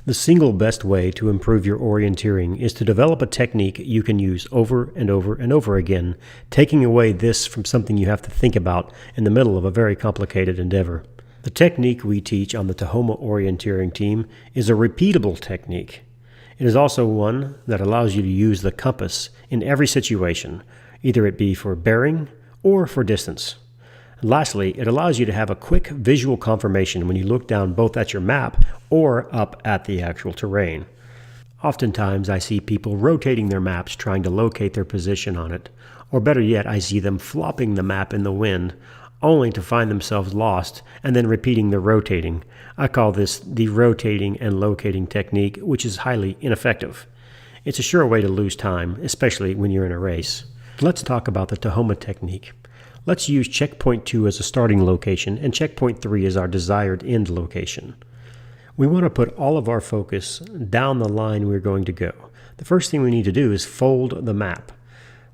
The single best way to improve your orienteering is to develop a technique you can use over and over and over again, taking away this from something you have to think about in the middle of a very complicated endeavor. The technique we teach on the Tahoma Orienteering team is a repeatable technique. It is also one that allows you to use the compass in every situation, either it be for bearing or for distance. Lastly, it allows you to have a quick visual confirmation when you look down both at your map or up at the actual terrain. Oftentimes I see people rotating their maps trying to locate their position on it, or better yet, I see them flopping the map in the wind, only to find themselves lost and then repeating the rotating. I call this the rotating and locating technique, which is highly ineffective. It's a sure way to lose time, especially when you're in a race. Let's talk about the Tahoma technique. Let's use checkpoint 2 as a starting location and checkpoint 3 as our desired end location. We want to put all of our focus down the line we're going to go. The first thing we need to do is fold the map.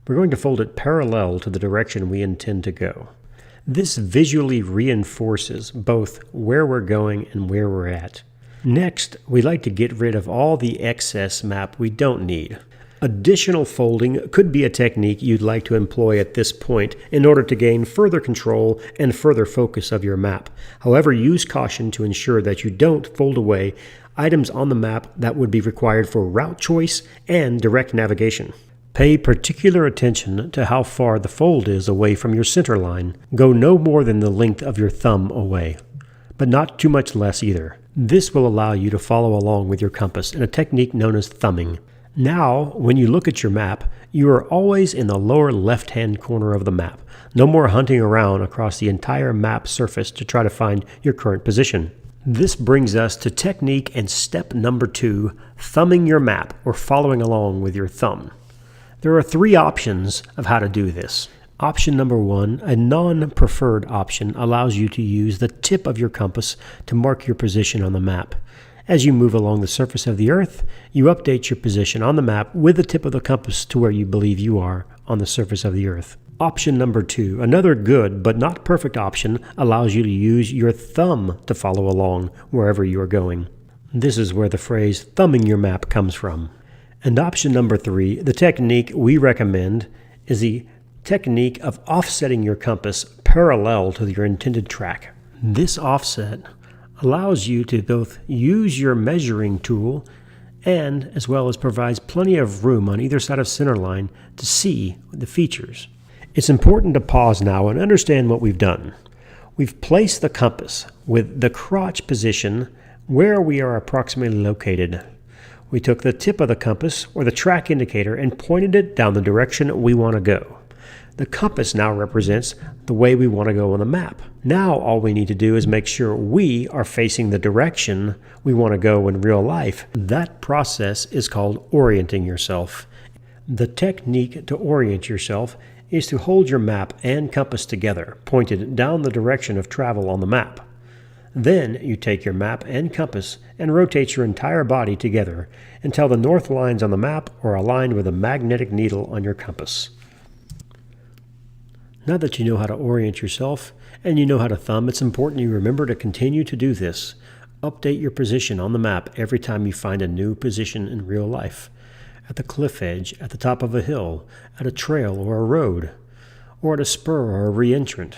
We're going to fold it parallel to the direction we intend to go. This visually reinforces both where we're going and where we're at. Next, we like to get rid of all the excess map we don't need. Additional folding could be a technique you'd like to employ at this point in order to gain further control and further focus of your map. However, use caution to ensure that you don't fold away items on the map that would be required for route choice and direct navigation. Pay particular attention to how far the fold is away from your center line. Go no more than the length of your thumb away, but not too much less either. This will allow you to follow along with your compass in a technique known as thumbing. Now, when you look at your map, you are always in the lower left-hand corner of the map. No more hunting around across the entire map surface to try to find your current position. This brings us to technique and step number 2, thumbing your map or following along with your thumb. There are 3 options of how to do this. Option number 1, a non-preferred option, allows you to use the tip of your compass to mark your position on the map. As you move along the surface of the Earth, you update your position on the map with the tip of the compass to where you believe you are on the surface of the Earth. Option number 2, another good but not perfect option, allows you to use your thumb to follow along wherever you are going. This is where the phrase thumbing your map comes from. And option number 3, the technique we recommend, is the technique of offsetting your compass parallel to your intended track. This offset allows you to both use your measuring tool and as well as provides plenty of room on either side of center line to see the features. It's important to pause now and understand what we've done. We've placed the compass with the crotch position where we are approximately located. We took the tip of the compass or the track indicator and pointed it down the direction we want to go. The compass now represents the way we want to go on the map. Now all we need to do is make sure we are facing the direction we want to go in real life. That process is called orienting yourself. The technique to orient yourself is to hold your map and compass together, pointed down the direction of travel on the map. Then you take your map and compass and rotate your entire body together until the north lines on the map are aligned with a magnetic needle on your compass. Now that you know how to orient yourself and you know how to thumb, it's important you remember to continue to do this. Update your position on the map every time you find a new position in real life. At the cliff edge, at the top of a hill, at a trail or a road, or at a spur or a re-entrant.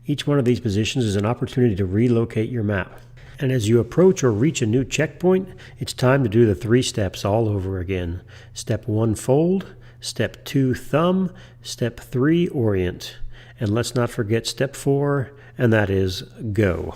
Each one of these positions is an opportunity to relocate your map. And as you approach or reach a new checkpoint, it's time to do the 3 steps all over again. Step 1, fold. Step 2, thumb. Step 3, orient. And let's not forget step 4, and that is go.